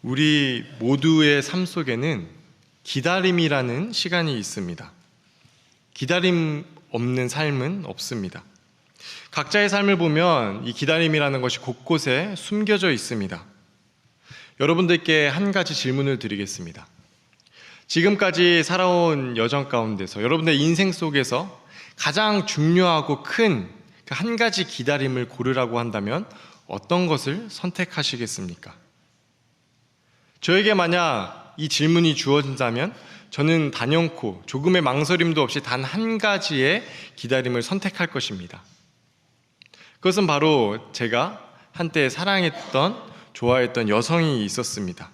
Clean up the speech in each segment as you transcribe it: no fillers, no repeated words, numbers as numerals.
우리 모두의 삶 속에는 기다림이라는 시간이 있습니다. 기다림 없는 삶은 없습니다. 각자의 삶을 보면 이 기다림이라는 것이 곳곳에 숨겨져 있습니다. 여러분들께 한 가지 질문을 드리겠습니다. 지금까지 살아온 여정 가운데서 여러분의 인생 속에서 가장 중요하고 큰 그 한 가지 기다림을 고르라고 한다면 어떤 것을 선택하시겠습니까? 저에게 만약 이 질문이 주어진다면 저는 단연코 조금의 망설임도 없이 단 한 가지의 기다림을 선택할 것입니다. 그것은 바로 제가 한때 사랑했던, 좋아했던 여성이 있었습니다.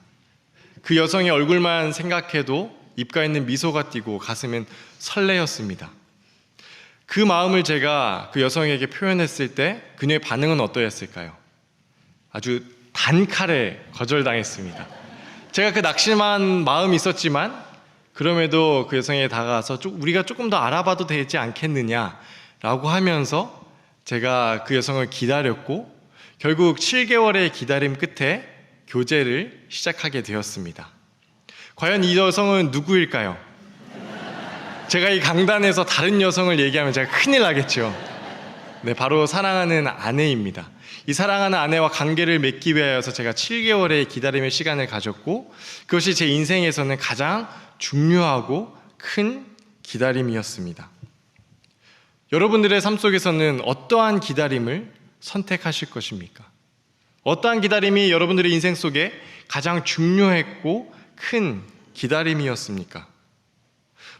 그 여성의 얼굴만 생각해도 입가에 있는 미소가 띄고 가슴은 설레었습니다. 그 마음을 제가 그 여성에게 표현했을 때 그녀의 반응은 어떠했을까요? 아주 단칼에 거절당했습니다. 제가 그 낙심한 마음이 있었지만 그럼에도 그 여성에게 다가가서 우리가 조금 더 알아봐도 되지 않겠느냐라고 하면서 제가 그 여성을 기다렸고 결국 7개월의 기다림 끝에 교제를 시작하게 되었습니다. 과연 이 여성은 누구일까요? 제가 이 강단에서 다른 여성을 얘기하면 제가 큰일 나겠죠. 네, 바로 사랑하는 아내입니다. 이 사랑하는 아내와 관계를 맺기 위하여서 제가 7개월의 기다림의 시간을 가졌고 그것이 제 인생에서는 가장 중요하고 큰 기다림이었습니다. 여러분들의 삶 속에서는 어떠한 기다림을 선택하실 것입니까? 어떠한 기다림이 여러분들의 인생 속에 가장 중요했고 큰 기다림이었습니까?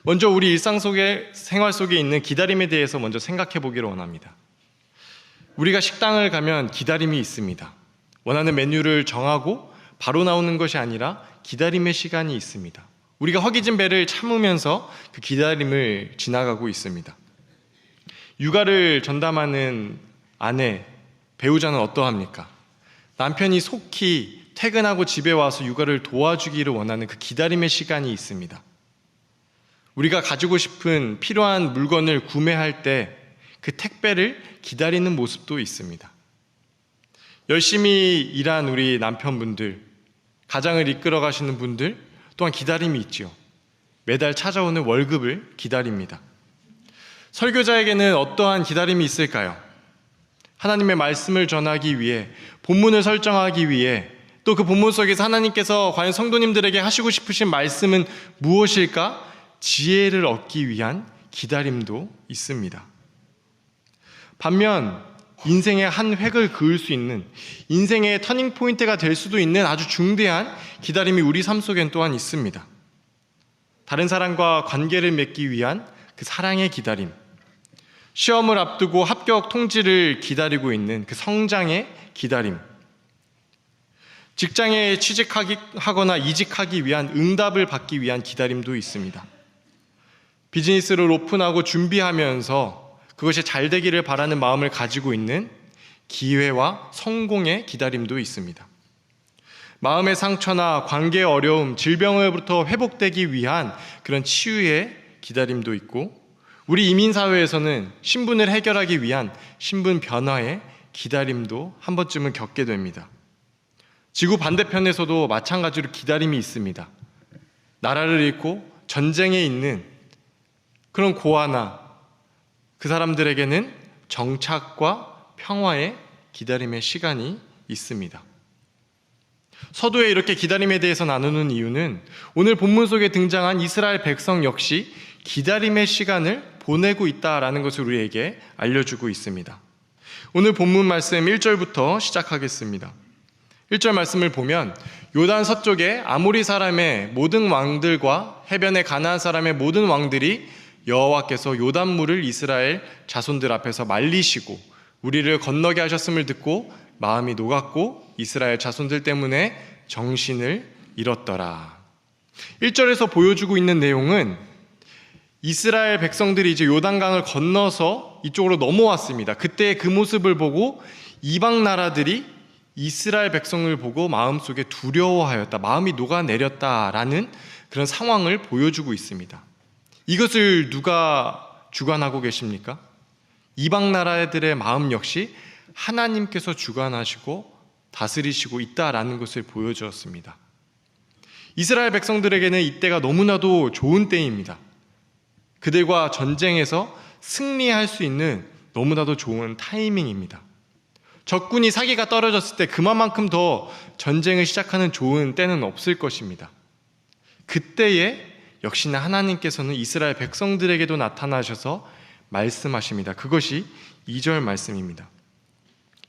먼저 우리 일상 속에, 생활 속에 있는 기다림에 대해서 먼저 생각해 보기를 원합니다. 우리가 식당을 가면 기다림이 있습니다. 원하는 메뉴를 정하고 바로 나오는 것이 아니라 기다림의 시간이 있습니다. 우리가 허기진 배를 참으면서 그 기다림을 지나가고 있습니다. 육아를 전담하는 아내, 배우자는 어떠합니까? 남편이 속히 퇴근하고 집에 와서 육아를 도와주기를 원하는 그 기다림의 시간이 있습니다. 우리가 가지고 싶은 필요한 물건을 구매할 때 그 택배를 기다리는 모습도 있습니다. 열심히 일한 우리 남편분들, 가장을 이끌어 가시는 분들 또한 기다림이 있죠. 매달 찾아오는 월급을 기다립니다. 설교자에게는 어떠한 기다림이 있을까요? 하나님의 말씀을 전하기 위해, 본문을 설정하기 위해, 또 그 본문 속에서 하나님께서 과연 성도님들에게 하시고 싶으신 말씀은 무엇일까? 지혜를 얻기 위한 기다림도 있습니다. 반면 인생의 한 획을 그을 수 있는, 인생의 터닝포인트가 될 수도 있는 아주 중대한 기다림이 우리 삶 속엔 또한 있습니다. 다른 사람과 관계를 맺기 위한 그 사랑의 기다림, 시험을 앞두고 합격 통지를 기다리고 있는 그 성장의 기다림, 직장에 취직하거나 이직하기 위한 응답을 받기 위한 기다림도 있습니다. 비즈니스를 오픈하고 준비하면서 그것이 잘 되기를 바라는 마음을 가지고 있는 기회와 성공의 기다림도 있습니다. 마음의 상처나 관계의 어려움, 질병으로부터 회복되기 위한 그런 치유의 기다림도 있고, 우리 이민사회에서는 신분을 해결하기 위한 신분 변화의 기다림도 한 번쯤은 겪게 됩니다. 지구 반대편에서도 마찬가지로 기다림이 있습니다. 나라를 잃고 전쟁에 있는 그런 고아나 그 사람들에게는 정착과 평화의 기다림의 시간이 있습니다. 서두에 이렇게 기다림에 대해서 나누는 이유는 오늘 본문 속에 등장한 이스라엘 백성 역시 기다림의 시간을 보내고 있다라는 것을 우리에게 알려주고 있습니다. 오늘 본문 말씀 1절부터 시작하겠습니다. 1절 말씀을 보면 요단 서쪽에 아모리 사람의 모든 왕들과 해변에 가나안 사람의 모든 왕들이 여호와께서 요단물을 이스라엘 자손들 앞에서 말리시고 우리를 건너게 하셨음을 듣고 마음이 녹았고 이스라엘 자손들 때문에 정신을 잃었더라. 1절에서 보여주고 있는 내용은 이스라엘 백성들이 이제 요단강을 건너서 이쪽으로 넘어왔습니다. 그때 그 모습을 보고 이방 나라들이 이스라엘 백성을 보고 마음속에 두려워하였다, 마음이 녹아내렸다라는 그런 상황을 보여주고 있습니다. 이것을 누가 주관하고 계십니까? 이방 나라들의 마음 역시 하나님께서 주관하시고 다스리시고 있다라는 것을 보여주었습니다. 이스라엘 백성들에게는 이때가 너무나도 좋은 때입니다. 그들과 전쟁에서 승리할 수 있는 너무나도 좋은 타이밍입니다. 적군이 사기가 떨어졌을 때 그만큼 더 전쟁을 시작하는 좋은 때는 없을 것입니다. 그때에 역시나 하나님께서는 이스라엘 백성들에게도 나타나셔서 말씀하십니다. 그것이 2절 말씀입니다.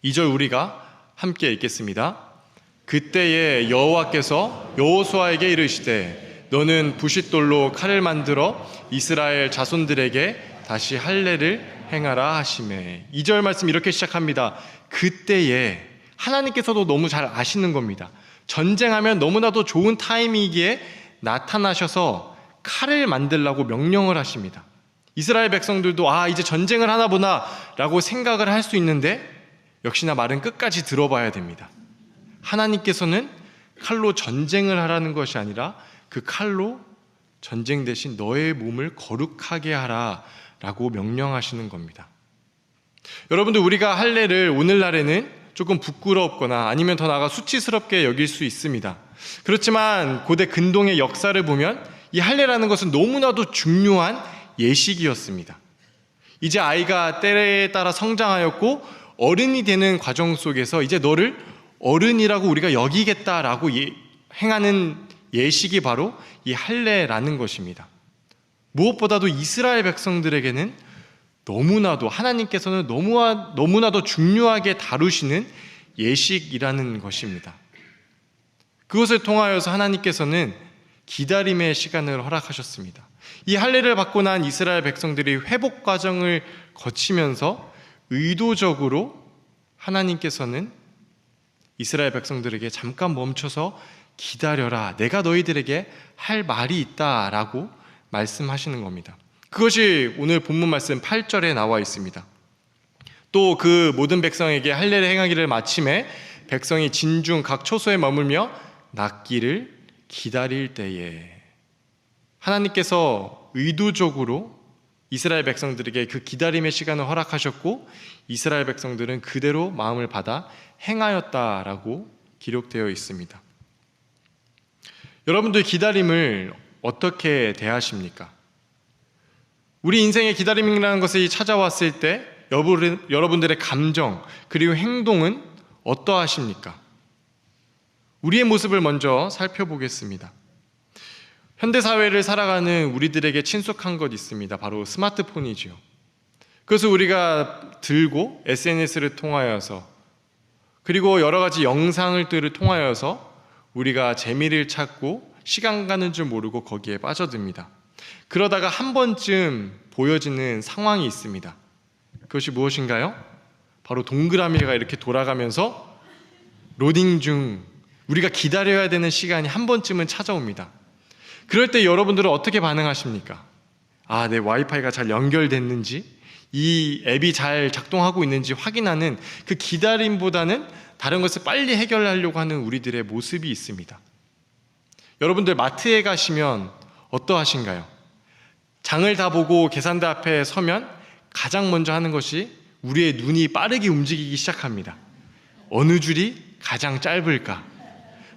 2절 우리가 함께 읽겠습니다. 그때에 여호와께서 여호수아에게 이르시되 너는 부싯돌로 칼을 만들어 이스라엘 자손들에게 다시 할례를 행하라 하시매. 2절 말씀 이렇게 시작합니다. 그때에, 하나님께서도 너무 잘 아시는 겁니다. 전쟁하면 너무나도 좋은 타이밍이기에 나타나셔서 칼을 만들라고 명령을 하십니다. 이스라엘 백성들도 이제 전쟁을 하나 보나 라고 생각을 할 수 있는데 역시나 말은 끝까지 들어봐야 됩니다. 하나님께서는 칼로 전쟁을 하라는 것이 아니라 그 칼로 전쟁 대신 너의 몸을 거룩하게 하라 라고 명령하시는 겁니다. 여러분들, 우리가 할례를 오늘날에는 조금 부끄럽거나 아니면 더 나아가 수치스럽게 여길 수 있습니다. 그렇지만 고대 근동의 역사를 보면 이 할례라는 것은 너무나도 중요한 예식이었습니다. 이제 아이가 때에 따라 성장하였고 어른이 되는 과정 속에서 이제 너를 어른이라고 우리가 여기겠다라고 행하는 예식이 바로 이 할례라는 것입니다. 무엇보다도 이스라엘 백성들에게는 너무나도 하나님께서는 너무나도 중요하게 다루시는 예식이라는 것입니다. 그것을 통하여서 하나님께서는 기다림의 시간을 허락하셨습니다. 이 할례를 받고 난 이스라엘 백성들이 회복 과정을 거치면서 의도적으로 하나님께서는 이스라엘 백성들에게 잠깐 멈춰서 기다려라, 내가 너희들에게 할 말이 있다라고 말씀하시는 겁니다. 그것이 오늘 본문 말씀 8절에 나와 있습니다. 또 그 모든 백성에게 할례를 행하기를 마침에 백성이 진중 각 초소에 머물며 낫기를 기다릴 때에, 하나님께서 의도적으로 이스라엘 백성들에게 그 기다림의 시간을 허락하셨고 이스라엘 백성들은 그대로 마음을 받아 행하였다라고 기록되어 있습니다. 여러분들, 기다림을 어떻게 대하십니까? 우리 인생의 기다림이라는 것이 찾아왔을 때 여러분들의 감정 그리고 행동은 어떠하십니까? 우리의 모습을 먼저 살펴보겠습니다. 현대사회를 살아가는 우리들에게 친숙한 것 있습니다. 바로 스마트폰이지요. 그것을 우리가 들고 SNS를 통하여서 그리고 여러 가지 영상들을 통하여서 우리가 재미를 찾고 시간 가는 줄 모르고 거기에 빠져듭니다. 그러다가 한 번쯤 보여지는 상황이 있습니다. 그것이 무엇인가요? 바로 동그라미가 이렇게 돌아가면서 로딩 중, 우리가 기다려야 되는 시간이 한 번쯤은 찾아옵니다. 그럴 때 여러분들은 어떻게 반응하십니까? 내 와이파이가 잘 연결됐는지, 이 앱이 잘 작동하고 있는지 확인하는 그 기다림보다는 다른 것을 빨리 해결하려고 하는 우리들의 모습이 있습니다. 여러분들, 마트에 가시면 어떠하신가요? 장을 다 보고 계산대 앞에 서면 가장 먼저 하는 것이 우리의 눈이 빠르게 움직이기 시작합니다. 어느 줄이 가장 짧을까?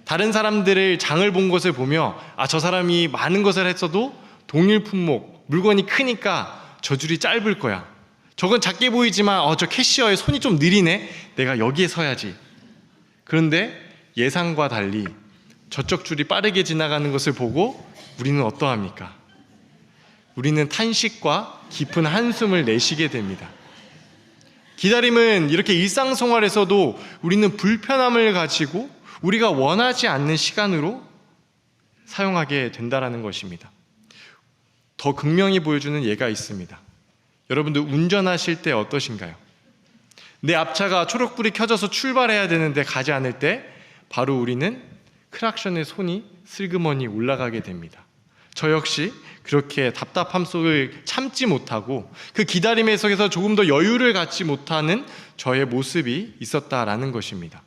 다른 사람들을 장을 본 것을 보며 저 사람이 많은 것을 했어도 동일 품목, 물건이 크니까 저 줄이 짧을 거야. 저건 작게 보이지만 저 캐시어의 손이 좀 느리네. 내가 여기에 서야지. 그런데 예상과 달리 저쪽 줄이 빠르게 지나가는 것을 보고 우리는 어떠합니까? 우리는 탄식과 깊은 한숨을 내쉬게 됩니다. 기다림은 이렇게 일상생활에서도 우리는 불편함을 가지고 우리가 원하지 않는 시간으로 사용하게 된다는 것입니다. 더 극명히 보여주는 예가 있습니다. 여러분들, 운전하실 때 어떠신가요? 내 앞차가 초록불이 켜져서 출발해야 되는데 가지 않을 때 바로 우리는 크락션의 손이 슬그머니 올라가게 됩니다. 저 역시 그렇게 답답함 속을 참지 못하고 그 기다림의 속에서 조금 더 여유를 갖지 못하는 저의 모습이 있었다라는 것입니다.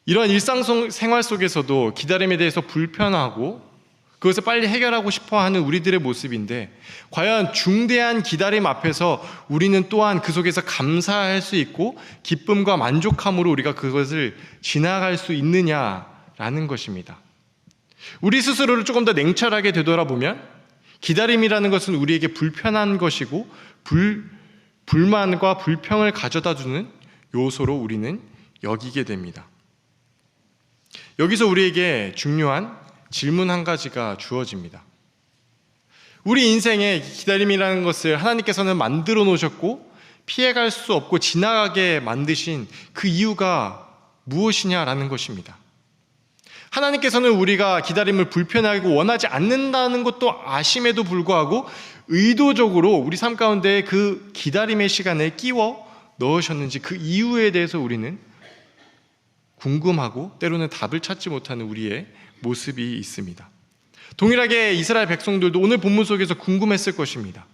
이런 일상생활 속에서도 기다림에 대해서 불편하고 그것을 빨리 해결하고 싶어하는 우리들의 모습인데, 과연 중대한 기다림 앞에서 우리는 또한 그 속에서 감사할 수 있고 기쁨과 만족함으로 우리가 그것을 지나갈 수 있느냐라는 것입니다. 우리 스스로를 조금 더 냉철하게 되돌아보면 기다림이라는 것은 우리에게 불편한 것이고 불만과 불평을 가져다주는 요소로 우리는 여기게 됩니다. 여기서 우리에게 중요한 질문 한 가지가 주어집니다. 우리 인생에 기다림이라는 것을 하나님께서는 만들어 놓으셨고 피해갈 수 없고 지나가게 만드신 그 이유가 무엇이냐라는 것입니다. 하나님께서는 우리가 기다림을 불편하고 원하지 않는다는 것도 아심에도 불구하고 의도적으로 우리 삶 가운데 그 기다림의 시간에 끼워 넣으셨는지 그 이유에 대해서 우리는 궁금하고 때로는 답을 찾지 못하는 우리의 모습이 있습니다. 동일하게 이스라엘 백성들도 오늘 본문 속에서 궁금했을 것입니다.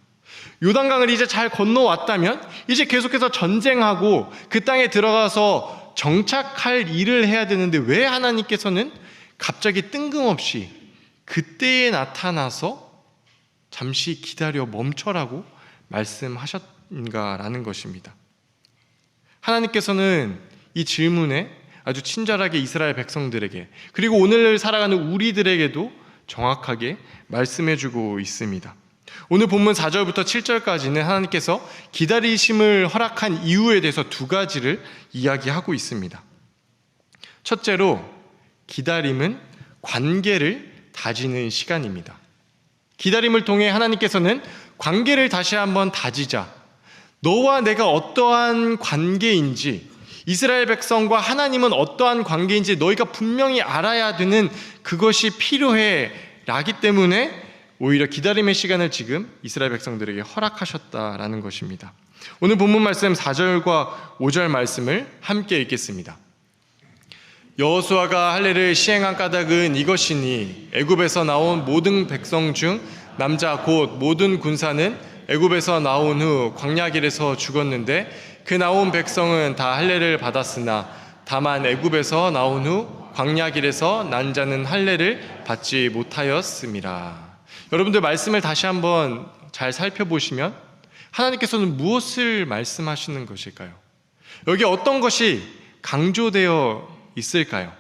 요단강을 이제 잘 건너왔다면 이제 계속해서 전쟁하고 그 땅에 들어가서 정착할 일을 해야 되는데 왜 하나님께서는 갑자기 뜬금없이 그때에 나타나서 잠시 기다려 멈춰라고 말씀하셨는가라는 것입니다. 하나님께서는 이 질문에 아주 친절하게 이스라엘 백성들에게 그리고 오늘 살아가는 우리들에게도 정확하게 말씀해주고 있습니다. 오늘 본문 4절부터 7절까지는 하나님께서 기다리심을 허락한 이유에 대해서 두 가지를 이야기하고 있습니다. 첫째로 기다림은 관계를 다지는 시간입니다. 기다림을 통해 하나님께서는 관계를 다시 한번 다지자, 너와 내가 어떠한 관계인지, 이스라엘 백성과 하나님은 어떠한 관계인지 너희가 분명히 알아야 되는 그것이 필요해 라기 때문에 오히려 기다림의 시간을 지금 이스라엘 백성들에게 허락하셨다라는 것입니다. 오늘 본문 말씀 4절과 5절 말씀을 함께 읽겠습니다. 여호수아가 할례를 시행한 까닭은 이것이니 애굽에서 나온 모든 백성 중 남자 곧 모든 군사는 애굽에서 나온 후 광야길에서 죽었는데 그 나온 백성은 다 할례를 받았으나 다만 애굽에서 나온 후 광야길에서 난 자는 할례를 받지 못하였음이라. 여러분들 말씀을 다시 한번 잘 살펴보시면 하나님께서는 무엇을 말씀하시는 것일까요? 여기 어떤 것이 강조되어 있을까요?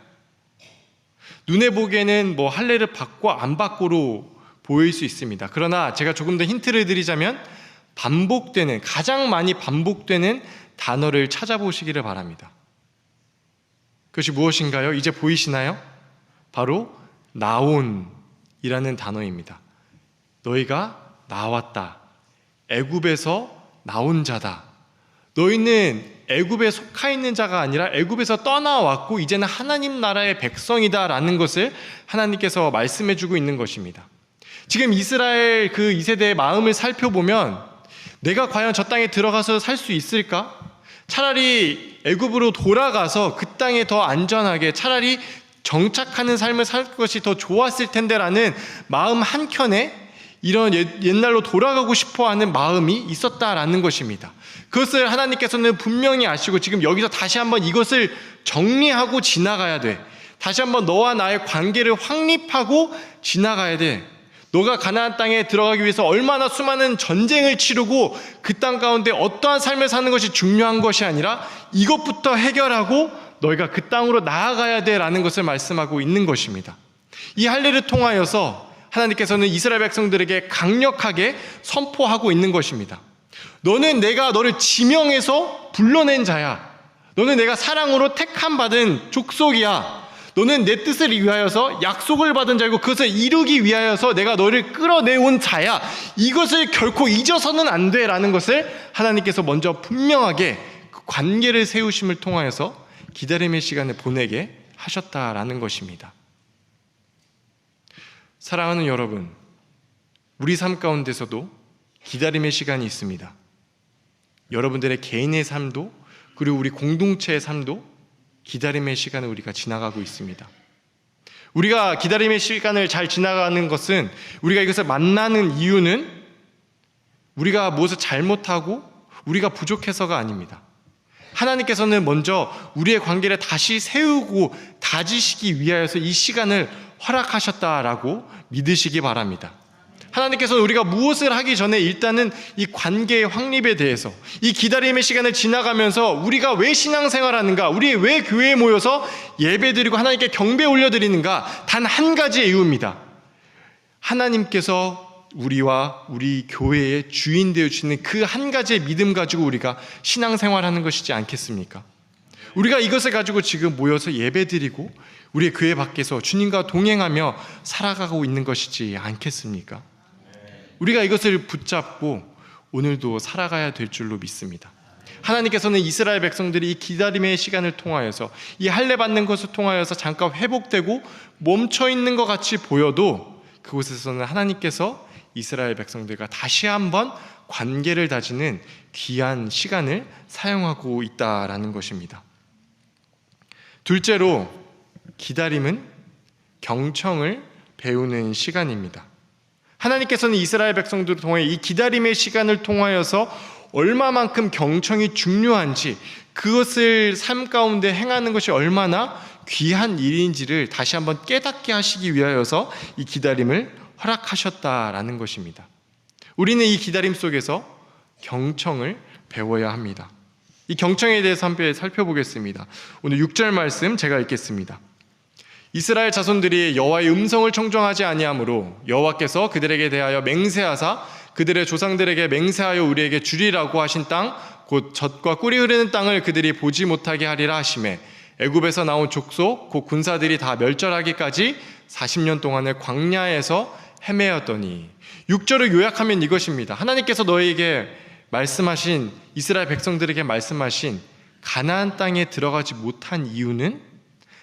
눈에 보기에는 할례를 받고 안 받고로 보일 수 있습니다. 그러나 제가 조금 더 힌트를 드리자면 가장 많이 반복되는 단어를 찾아보시기를 바랍니다. 그것이 무엇인가요? 이제 보이시나요? 바로 나온이라는 단어입니다. 너희가 나왔다. 애굽에서 나온 자다. 너희는 애굽에 속하 있는 자가 아니라 애굽에서 떠나왔고 이제는 하나님 나라의 백성이다라는 것을 하나님께서 말씀해주고 있는 것입니다. 지금 이스라엘 그 2세대의 마음을 살펴보면 내가 과연 저 땅에 들어가서 살 수 있을까? 차라리 애굽으로 돌아가서 그 땅에 더 안전하게 차라리 정착하는 삶을 살 것이 더 좋았을 텐데라는 마음 한켠에 이런 옛날로 돌아가고 싶어하는 마음이 있었다라는 것입니다. 그것을 하나님께서는 분명히 아시고 지금 여기서 다시 한번 이것을 정리하고 지나가야 돼. 다시 한번 너와 나의 관계를 확립하고 지나가야 돼. 너가 가나안 땅에 들어가기 위해서 얼마나 수많은 전쟁을 치르고 그 땅 가운데 어떠한 삶을 사는 것이 중요한 것이 아니라 이것부터 해결하고 너희가 그 땅으로 나아가야 돼라는 것을 말씀하고 있는 것입니다. 이 할례를 통하여서 하나님께서는 이스라엘 백성들에게 강력하게 선포하고 있는 것입니다. 너는 내가 너를 지명해서 불러낸 자야. 너는 내가 사랑으로 택함 받은 족속이야. 너는 내 뜻을 위하여서 약속을 받은 자이고 그것을 이루기 위하여서 내가 너를 끌어내온 자야. 이것을 결코 잊어서는 안 돼라는 것을 하나님께서 먼저 분명하게 그 관계를 세우심을 통하여서 기다림의 시간을 보내게 하셨다라는 것입니다. 사랑하는 여러분, 우리 삶 가운데서도 기다림의 시간이 있습니다. 여러분들의 개인의 삶도 그리고 우리 공동체의 삶도 기다림의 시간을 우리가 지나가고 있습니다. 우리가 기다림의 시간을 잘 지나가는 것은 우리가 이것을 만나는 이유는 우리가 무엇을 잘못하고 우리가 부족해서가 아닙니다. 하나님께서는 먼저 우리의 관계를 다시 세우고 다지시기 위하여서 이 시간을 허락하셨다라고 믿으시기 바랍니다. 하나님께서는 우리가 무엇을 하기 전에 일단은 이 관계의 확립에 대해서, 이 기다림의 시간을 지나가면서 우리가 왜 신앙생활하는가, 우리 왜 교회에 모여서 예배드리고 하나님께 경배 올려드리는가, 단 한 가지의 이유입니다. 하나님께서 우리와 우리 교회의 주인 되어주시는 그 한 가지의 믿음 가지고 우리가 신앙생활하는 것이지 않겠습니까? 우리가 이것을 가지고 지금 모여서 예배드리고 우리의 교회 밖에서 주님과 동행하며 살아가고 있는 것이지 않겠습니까? 우리가 이것을 붙잡고 오늘도 살아가야 될 줄로 믿습니다. 하나님께서는 이스라엘 백성들이 이 기다림의 시간을 통하여서, 이 할례 받는 것을 통하여서 잠깐 회복되고 멈춰있는 것 같이 보여도 그곳에서는 하나님께서 이스라엘 백성들과 다시 한번 관계를 다지는 귀한 시간을 사용하고 있다라는 것입니다. 둘째로, 기다림은 경청을 배우는 시간입니다. 하나님께서는 이스라엘 백성들을 통해 이 기다림의 시간을 통하여서 얼마만큼 경청이 중요한지, 그것을 삶 가운데 행하는 것이 얼마나 귀한 일인지를 다시 한번 깨닫게 하시기 위하여서 이 기다림을 허락하셨다라는 것입니다. 우리는 이 기다림 속에서 경청을 배워야 합니다. 이 경청에 대해서 함께 살펴보겠습니다. 오늘 6절 말씀 제가 읽겠습니다. 이스라엘 자손들이 여호와의 음성을 청종하지 아니하므로 여호와께서 그들에게 대하여 맹세하사 그들의 조상들에게 맹세하여 우리에게 주리라고 하신 땅, 곧 젖과 꿀이 흐르는 땅을 그들이 보지 못하게 하리라 하시매, 애굽에서 나온 족속 곧 군사들이 다 멸절하기까지 40년 동안을 광야에서 헤매었더니. 6절을 요약하면 이것입니다. 하나님께서 너희에게 말씀하신, 이스라엘 백성들에게 말씀하신 가나안 땅에 들어가지 못한 이유는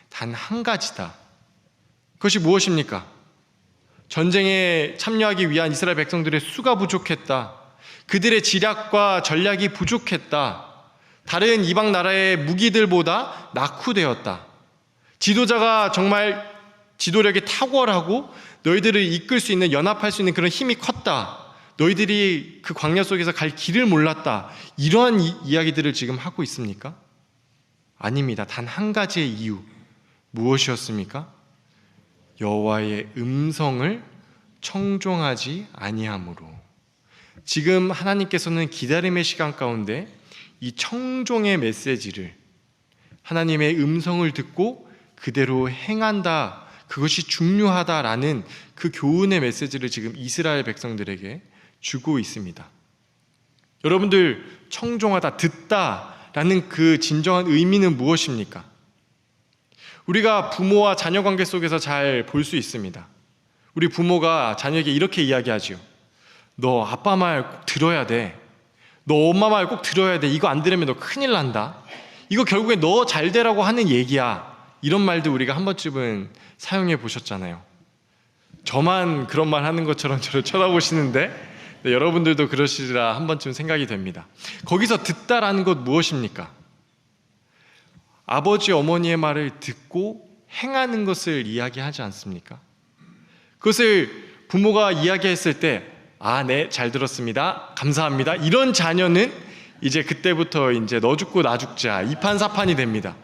단 한 가지다. 그것이 무엇입니까? 전쟁에 참여하기 위한 이스라엘 백성들의 수가 부족했다. 그들의 지략과 전략이 부족했다. 다른 이방 나라의 무기들보다 낙후되었다. 지도자가 정말 지도력이 탁월하고 너희들을 이끌 수 있는, 연합할 수 있는 그런 힘이 컸다. 너희들이 그 광야 속에서 갈 길을 몰랐다. 이러한 이야기들을 지금 하고 있습니까? 아닙니다. 단 한 가지의 이유. 무엇이었습니까? 여호와의 음성을 청종하지 아니함으로. 지금 하나님께서는 기다림의 시간 가운데 이 청종의 메시지를, 하나님의 음성을 듣고 그대로 행한다, 그것이 중요하다라는 그 교훈의 메시지를 지금 이스라엘 백성들에게 주고 있습니다. 여러분들, 청종하다, 듣다라는 그 진정한 의미는 무엇입니까? 우리가 부모와 자녀 관계 속에서 잘 볼 수 있습니다. 우리 부모가 자녀에게 이렇게 이야기하지요. 너 아빠 말 꼭 들어야 돼. 너 엄마 말 꼭 들어야 돼. 이거 안 들으면 너 큰일 난다. 이거 결국에 너 잘 되라고 하는 얘기야. 이런 말도 우리가 한 번쯤은 사용해 보셨잖아요. 저만 그런 말 하는 것처럼 저를 쳐다보시는데, 네, 여러분들도 그러시리라 한 번쯤 생각이 됩니다. 거기서 듣다라는 것 무엇입니까? 아버지 어머니의 말을 듣고 행하는 것을 이야기하지 않습니까? 그것을 부모가 이야기했을 때, 아, 네, 잘 들었습니다, 감사합니다, 이런 자녀는 이제 그때부터 이제 너 죽고 나 죽자, 이판사판이 됩니다.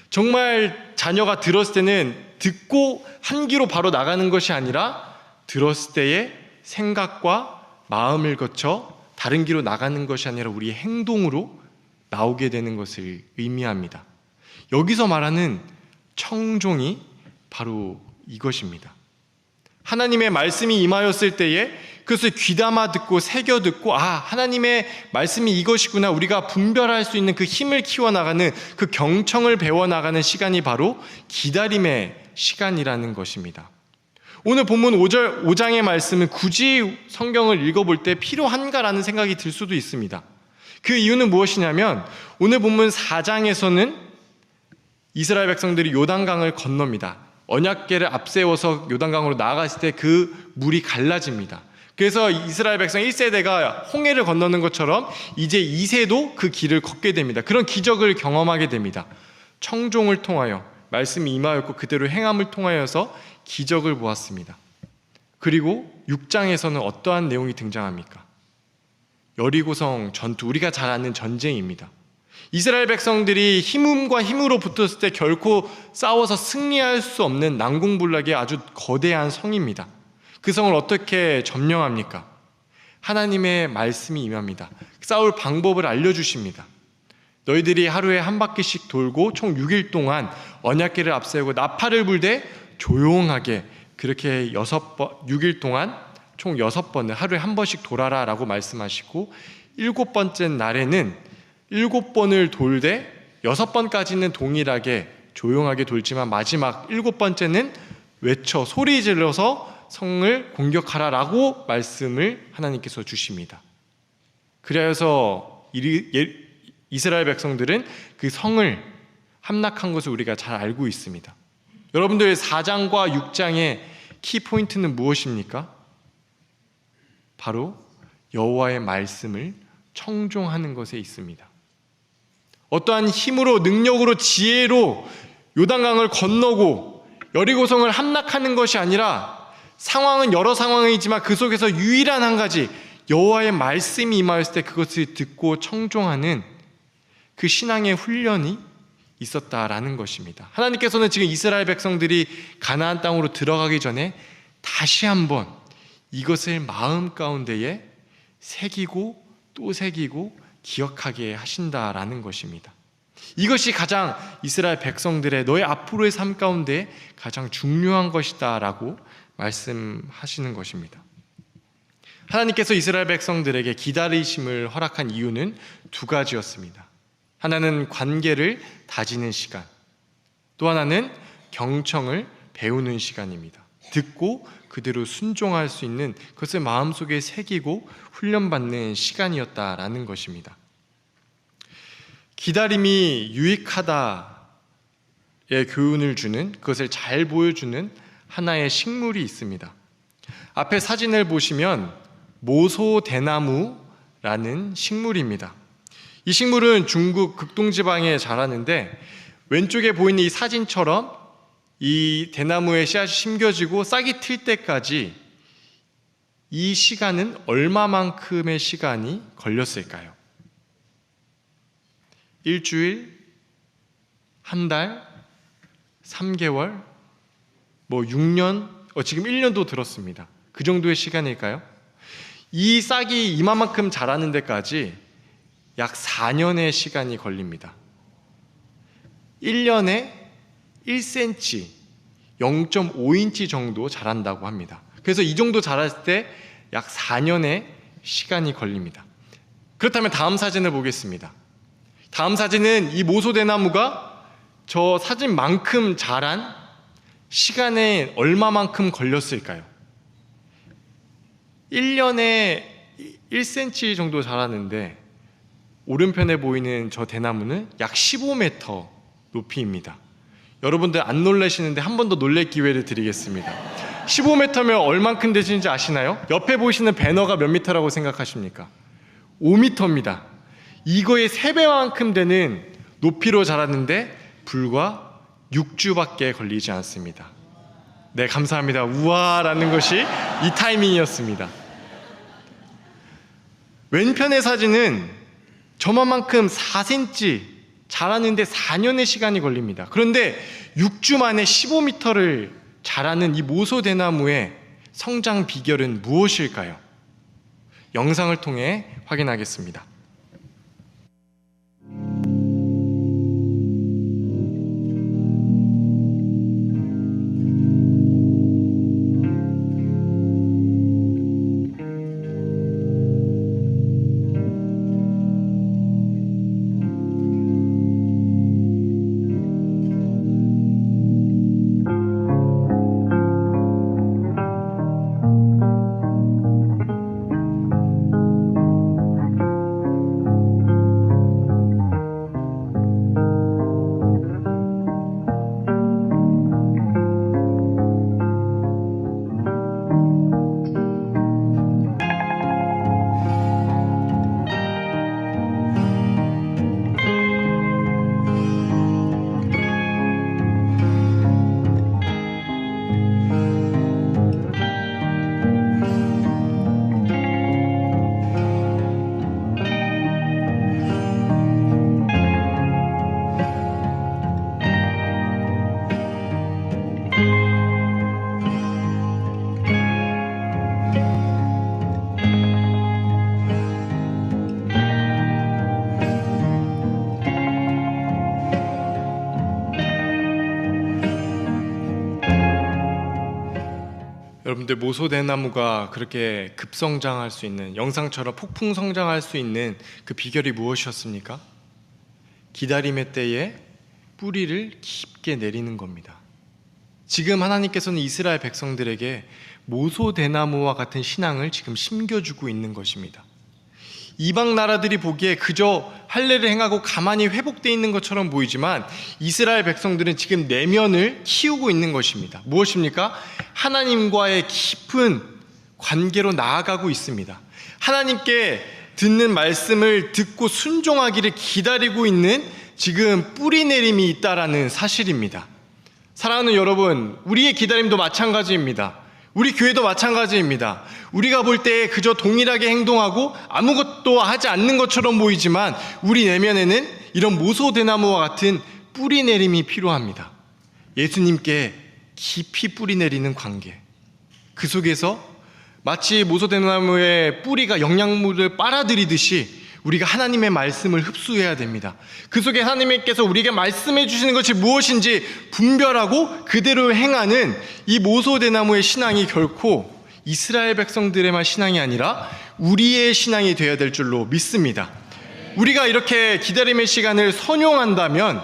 정말 자녀가 들었을 때는 듣고 한 귀로 바로 나가는 것이 아니라 들었을 때의 생각과 마음을 거쳐 다른 귀로 나가는 것이 아니라 우리의 행동으로 나오게 되는 것을 의미합니다. 여기서 말하는 청종이 바로 이것입니다. 하나님의 말씀이 임하였을 때에 그것을 귀담아 듣고 새겨 듣고, 아, 하나님의 말씀이 이것이구나, 우리가 분별할 수 있는 그 힘을 키워나가는, 그 경청을 배워나가는 시간이 바로 기다림의 시간이라는 것입니다. 오늘 본문 5장의 말씀은 굳이 성경을 읽어볼 때 필요한가라는 생각이 들 수도 있습니다. 그 이유는 무엇이냐면, 오늘 본문 4장에서는 이스라엘 백성들이 요단강을 건넙니다. 언약궤를 앞세워서 요단강으로 나아갔을 때 그 물이 갈라집니다. 그래서 이스라엘 백성 1세대가 홍해를 건너는 것처럼 이제 2세도 그 길을 걷게 됩니다. 그런 기적을 경험하게 됩니다. 청종을 통하여, 말씀이 임하였고 그대로 행함을 통하여서 기적을 보았습니다. 그리고 6장에서는 어떠한 내용이 등장합니까? 여리고성 전투, 우리가 잘 아는 전쟁입니다. 이스라엘 백성들이 힘과 힘으로 붙었을 때 결코 싸워서 승리할 수 없는 난공불락의 아주 거대한 성입니다. 그 성을 어떻게 점령합니까? 하나님의 말씀이 임합니다. 싸울 방법을 알려주십니다. 너희들이 하루에 한 바퀴씩 돌고 총 6일 동안 언약궤를 앞세우고 나팔을 불되 조용하게 그렇게 6일 동안 총 6번을 하루에 한 번씩 돌아라 라고 말씀하시고 7번째 날에는 7번을 돌되 6번까지는 동일하게 조용하게 돌지만 마지막 7번째는 외쳐 소리 질러서 성을 공격하라 라고 말씀을 하나님께서 주십니다. 그래서 이스라엘 백성들은 그 성을 함락한 것을 우리가 잘 알고 있습니다. 여러분들 4장과 6장의 키포인트는 무엇입니까? 바로 여호와의 말씀을 청종하는 것에 있습니다. 어떠한 힘으로 능력으로 지혜로 요단강을 건너고 여리고성을 함락하는 것이 아니라 상황은 여러 상황이지만 그 속에서 유일한 한 가지 여호와의 말씀이 임하였을 때 그것을 듣고 청종하는 그 신앙의 훈련이 있었다라는 것입니다. 하나님께서는 지금 이스라엘 백성들이 가나안 땅으로 들어가기 전에 다시 한번 이것을 마음 가운데에 새기고 또 새기고 기억하게 하신다라는 것입니다. 이것이 가장 이스라엘 백성들의 너의 앞으로의 삶 가운데 가장 중요한 것이다 라고 말씀하시는 것입니다. 하나님께서 이스라엘 백성들에게 기다리심을 허락한 이유는 두 가지였습니다. 하나는 관계를 다지는 시간, 또 하나는 경청을 배우는 시간입니다. 듣고 그대로 순종할 수 있는 그것을 마음속에 새기고 훈련받는 시간이었다라는 것입니다. 기다림이 유익하다의 교훈을 주는, 그것을 잘 보여주는 하나의 식물이 있습니다. 앞에 사진을 보시면 모소대나무라는 식물입니다. 이 식물은 중국 극동지방에 자라는데 왼쪽에 보이는 이 사진처럼 이 대나무에 씨앗이 심겨지고 싹이 틀 때까지 이 시간은 얼마만큼의 시간이 걸렸을까요? 일주일, 한 달, 3개월, 6년, 지금 1년도 들었습니다. 그 정도의 시간일까요? 이 싹이 이만큼 자라는 데까지 약 4년의 시간이 걸립니다. 1년에 1cm, 0.5인치 정도 자란다고 합니다. 그래서 이 정도 자랄 때 약 4년의 시간이 걸립니다. 그렇다면 다음 사진을 보겠습니다. 다음 사진은 이 모소대나무가 저 사진만큼 자란 시간에 얼마만큼 걸렸을까요? 1년에 1cm 정도 자라는데 오른편에 보이는 저 대나무는 약 15m 높이입니다. 여러분들 안 놀라시는데 한 번 더 놀랄 기회를 드리겠습니다. 15m면 얼만큼 되시는지 아시나요? 옆에 보이시는 배너가 몇 미터라고 생각하십니까? 5m입니다. 이거의 3배만큼 되는 높이로 자랐는데 불과 6주밖에 걸리지 않습니다. 네, 감사합니다. 우와라는 것이 이 타이밍이었습니다. 왼편의 사진은 저만큼 4cm 자라는데 4년의 시간이 걸립니다. 그런데 6주 만에 15m를 자라는 이 모소대나무의 성장 비결은 무엇일까요? 영상을 통해 확인하겠습니다. 여러분들, 모소대나무가 그렇게 급성장할 수 있는, 영상처럼 폭풍 성장할 수 있는 그 비결이 무엇이었습니까? 기다림의 때에 뿌리를 깊게 내리는 겁니다. 지금 하나님께서는 이스라엘 백성들에게 모소대나무와 같은 신앙을 지금 심겨주고 있는 것입니다. 이방 나라들이 보기에 그저 할례를 행하고 가만히 회복되어 있는 것처럼 보이지만 이스라엘 백성들은 지금 내면을 키우고 있는 것입니다. 무엇입니까? 하나님과의 깊은 관계로 나아가고 있습니다. 하나님께 듣는 말씀을 듣고 순종하기를 기다리고 있는 지금 뿌리 내림이 있다라는 사실입니다. 사랑하는 여러분, 우리의 기다림도 마찬가지입니다. 우리 교회도 마찬가지입니다. 우리가 볼 때 그저 동일하게 행동하고 아무것도 하지 않는 것처럼 보이지만 우리 내면에는 이런 모소대나무와 같은 뿌리 내림이 필요합니다. 예수님께 깊이 뿌리 내리는 관계, 그 속에서 마치 모소대나무의 뿌리가 영양분을 빨아들이듯이 우리가 하나님의 말씀을 흡수해야 됩니다. 그 속에 하나님께서 우리에게 말씀해 주시는 것이 무엇인지 분별하고 그대로 행하는 이 모소대나무의 신앙이 결코 이스라엘 백성들의만 신앙이 아니라 우리의 신앙이 되어야 될 줄로 믿습니다. 우리가 이렇게 기다림의 시간을 선용한다면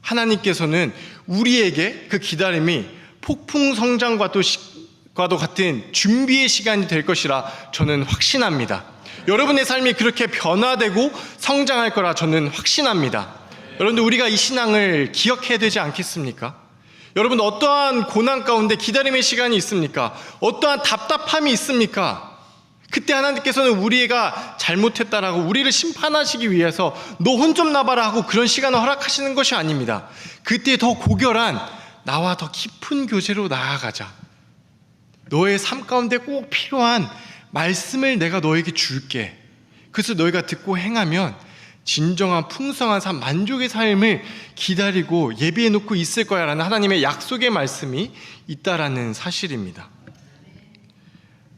하나님께서는 우리에게 그 기다림이 폭풍 성장과도 같은 준비의 시간이 될 것이라 저는 확신합니다. 여러분의 삶이 그렇게 변화되고 성장할 거라 저는 확신합니다. 여러분들, 우리가 이 신앙을 기억해야 되지 않겠습니까? 여러분, 어떠한 고난 가운데 기다림의 시간이 있습니까? 어떠한 답답함이 있습니까? 그때 하나님께서는 우리가 잘못했다라고 우리를 심판하시기 위해서 너 혼 좀 나봐라 하고 그런 시간을 허락하시는 것이 아닙니다. 그때 더 고결한 나와 더 깊은 교제로 나아가자. 너의 삶 가운데 꼭 필요한 말씀을 내가 너에게 줄게. 그래서 너희가 듣고 행하면 진정한 풍성한 삶, 만족의 삶을 기다리고 예비해 놓고 있을 거야 라는 하나님의 약속의 말씀이 있다라는 사실입니다.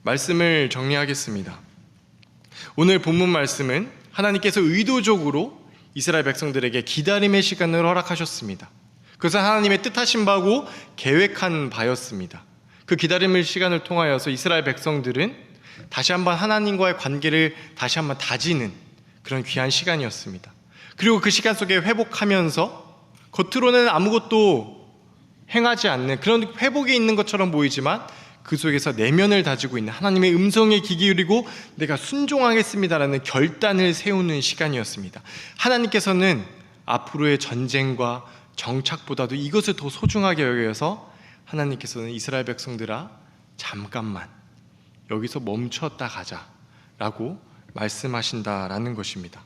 말씀을 정리하겠습니다. 오늘 본문 말씀은 하나님께서 의도적으로 이스라엘 백성들에게 기다림의 시간을 허락하셨습니다. 그래서 하나님의 뜻하신 바고 계획한 바였습니다. 그 기다림의 시간을 통하여서 이스라엘 백성들은 다시 한번 하나님과의 관계를 다시 한번 다지는 그런 귀한 시간이었습니다. 그리고 그 시간 속에 회복하면서 겉으로는 아무것도 행하지 않는 그런 회복이 있는 것처럼 보이지만 그 속에서 내면을 다지고 있는 하나님의 음성에 귀 기울이고 내가 순종하겠습니다라는 결단을 세우는 시간이었습니다. 하나님께서는 앞으로의 전쟁과 정착보다도 이것을 더 소중하게 여겨서 하나님께서는 이스라엘 백성들아, 잠깐만 여기서 멈췄다 가자라고 말씀하신다라는 것입니다.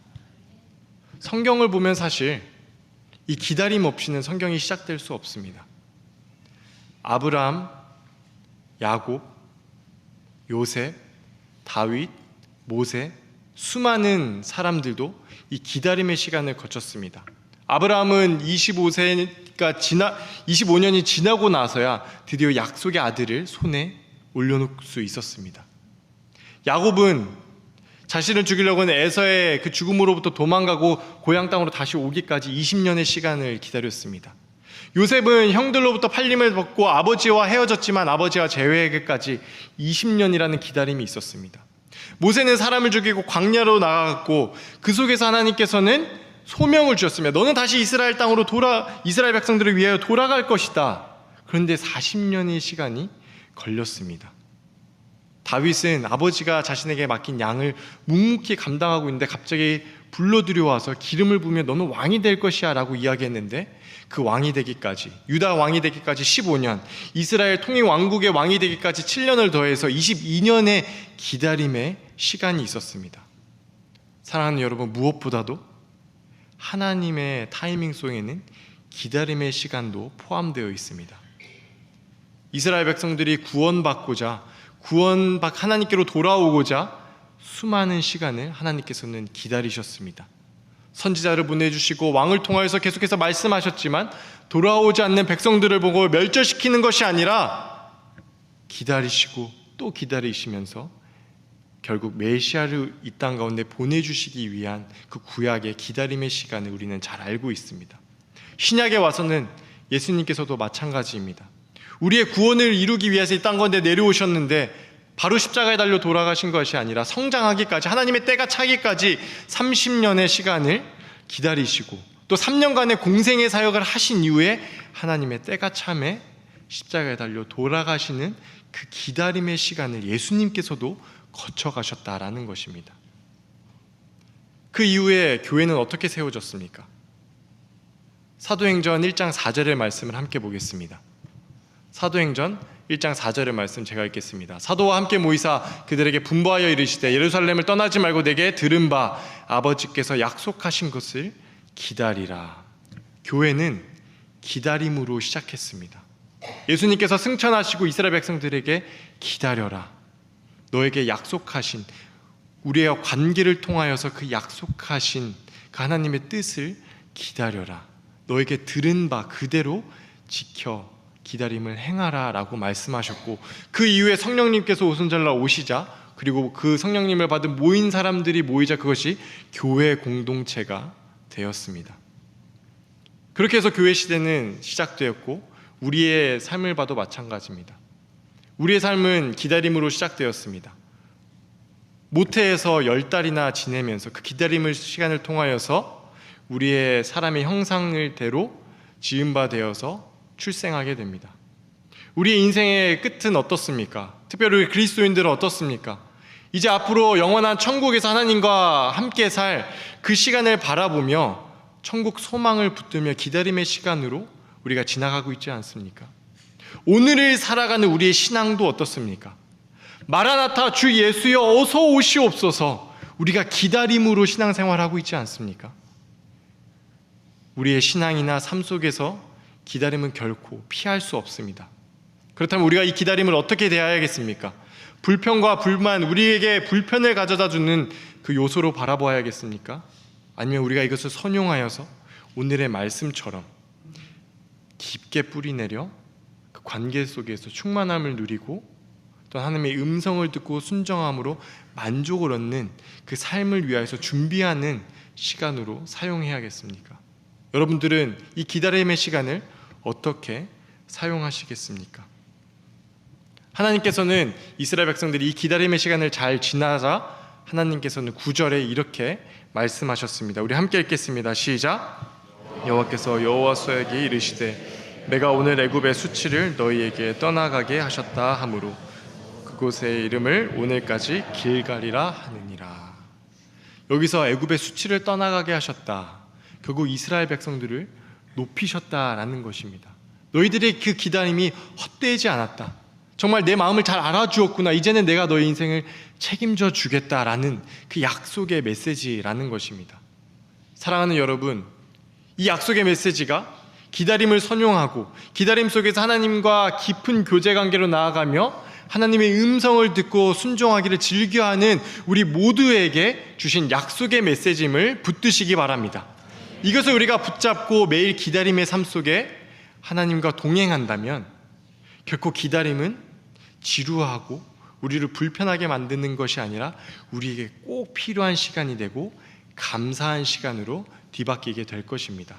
성경을 보면 사실 이 기다림 없이는 성경이 시작될 수 없습니다. 아브라함, 야곱, 요셉, 다윗, 모세, 수많은 사람들도 이 기다림의 시간을 거쳤습니다. 아브라함은 25년이 지나고 나서야 드디어 약속의 아들을 손에 올려놓을 수 있었습니다. 야곱은 자신을 죽이려고 하는 에서의 그 죽음으로부터 도망가고 고향 땅으로 다시 오기까지 20년의 시간을 기다렸습니다. 요셉은 형들로부터 팔림을 받고 아버지와 헤어졌지만 아버지와 재회하기까지 20년이라는 기다림이 있었습니다. 모세는 사람을 죽이고 광야로 나아갔고 그 속에서 하나님께서는 소명을 주셨습니다. 너는 다시 이스라엘 땅으로 이스라엘 백성들을 위하여 돌아갈 것이다. 그런데 40년의 시간이 걸렸습니다. 다윗은 아버지가 자신에게 맡긴 양을 묵묵히 감당하고 있는데 갑자기 불러들여와서 기름을 부으며 너는 왕이 될 것이야 라고 이야기했는데 그 왕이 되기까지, 유다 왕이 되기까지 15년, 이스라엘 통일 왕국의 왕이 되기까지 7년을 더해서 22년의 기다림의 시간이 있었습니다. 사랑하는 여러분, 무엇보다도 하나님의 타이밍 속에는 기다림의 시간도 포함되어 있습니다. 이스라엘 백성들이 하나님께로 돌아오고자 수많은 시간을 하나님께서는 기다리셨습니다. 선지자를 보내주시고 왕을 통하여서 계속해서 말씀하셨지만 돌아오지 않는 백성들을 보고 멸절시키는 것이 아니라 기다리시고 또 기다리시면서 결국 메시아를 이 땅 가운데 보내주시기 위한 그 구약의 기다림의 시간을 우리는 잘 알고 있습니다. 신약에 와서는 예수님께서도 마찬가지입니다. 우리의 구원을 이루기 위해서 이 땅 가운데 내려오셨는데 바로 십자가에 달려 돌아가신 것이 아니라 성장하기까지, 하나님의 때가 차기까지 30년의 시간을 기다리시고 또 3년간의 공생의 사역을 하신 이후에 하나님의 때가 참에 십자가에 달려 돌아가시는 그 기다림의 시간을 예수님께서도 거쳐가셨다라는 것입니다. 그 이후에 교회는 어떻게 세워졌습니까? 사도행전 1장 4절의 말씀을 함께 보겠습니다. 사도행전 1장 4절의 말씀 제가 읽겠습니다. 사도와 함께 모이사 그들에게 분부하여 이르시되 예루살렘을 떠나지 말고 내게 들은 바 아버지께서 약속하신 것을 기다리라. 교회는 기다림으로 시작했습니다. 예수님께서 승천하시고 이스라엘 백성들에게 기다려라. 너에게 약속하신, 우리의 관계를 통하여서 그 약속하신 그 하나님의 뜻을 기다려라. 너에게 들은 바 그대로 지켜 기다림을 행하라 라고 말씀하셨고, 그 이후에 성령님께서 오순절날 오시자, 그리고 그 성령님을 받은 모인 사람들이 모이자 그것이 교회 공동체가 되었습니다. 그렇게 해서 교회 시대는 시작되었고, 우리의 삶을 봐도 마찬가지입니다. 우리의 삶은 기다림으로 시작되었습니다. 모태에서 10달이나 지내면서 그 기다림의 시간을 통하여서 우리의 사람의 형상을 대로 지은 바 되어서 출생하게 됩니다. 우리의 인생의 끝은 어떻습니까? 특별히 우리 그리스도인들은 어떻습니까? 이제 앞으로 영원한 천국에서 하나님과 함께 살 그 시간을 바라보며 천국 소망을 붙들며 기다림의 시간으로 우리가 지나가고 있지 않습니까? 오늘을 살아가는 우리의 신앙도 어떻습니까? 마라나타 주 예수여 어서 오시옵소서, 우리가 기다림으로 신앙생활하고 있지 않습니까? 우리의 신앙이나 삶 속에서 기다림은 결코 피할 수 없습니다. 그렇다면 우리가 이 기다림을 어떻게 대해야겠습니까? 불평과 불만, 우리에게 불편을 가져다 주는 그 요소로 바라봐야겠습니까? 아니면 우리가 이것을 선용하여서 오늘의 말씀처럼 깊게 뿌리내려 그 관계 속에서 충만함을 누리고 또 하나님의 음성을 듣고 순정함으로 만족을 얻는 그 삶을 위하여서 준비하는 시간으로 사용해야겠습니까? 여러분들은 이 기다림의 시간을 어떻게 사용하시겠습니까? 하나님께서는 이스라엘 백성들이 이 기다림의 시간을 잘 지나자 하나님께서는 9절에 이렇게 말씀하셨습니다. 우리 함께 읽겠습니다. 시작. 여호와께서 여호수아에게 이르시되 내가 오늘 애굽의 수치를 너희에게 떠나가게 하셨다 하므로 그곳의 이름을 오늘까지 길갈이라 하느니라. 여기서 애굽의 수치를 떠나가게 하셨다, 결국 이스라엘 백성들을 높이셨다라는 것입니다. 너희들의 그 기다림이 헛되지 않았다. 정말 내 마음을 잘 알아주었구나. 이제는 내가 너희 인생을 책임져 주겠다라는 그 약속의 메시지라는 것입니다. 사랑하는 여러분, 이 약속의 메시지가 기다림을 선용하고 기다림 속에서 하나님과 깊은 교제 관계로 나아가며 하나님의 음성을 듣고 순종하기를 즐겨하는 우리 모두에게 주신 약속의 메시지임을 붙드시기 바랍니다. 이것을 우리가 붙잡고 매일 기다림의 삶 속에 하나님과 동행한다면 결코 기다림은 지루하고 우리를 불편하게 만드는 것이 아니라 우리에게 꼭 필요한 시간이 되고 감사한 시간으로 뒤바뀌게 될 것입니다.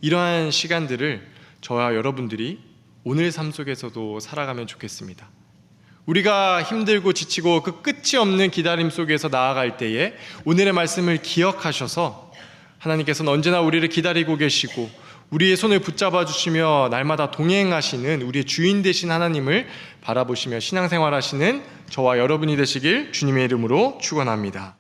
이러한 시간들을 저와 여러분들이 오늘 삶 속에서도 살아가면 좋겠습니다. 우리가 힘들고 지치고 그 끝이 없는 기다림 속에서 나아갈 때에 오늘의 말씀을 기억하셔서 하나님께서는 언제나 우리를 기다리고 계시고 우리의 손을 붙잡아 주시며 날마다 동행하시는 우리의 주인 되신 하나님을 바라보시며 신앙생활 하시는 저와 여러분이 되시길 주님의 이름으로 축원합니다.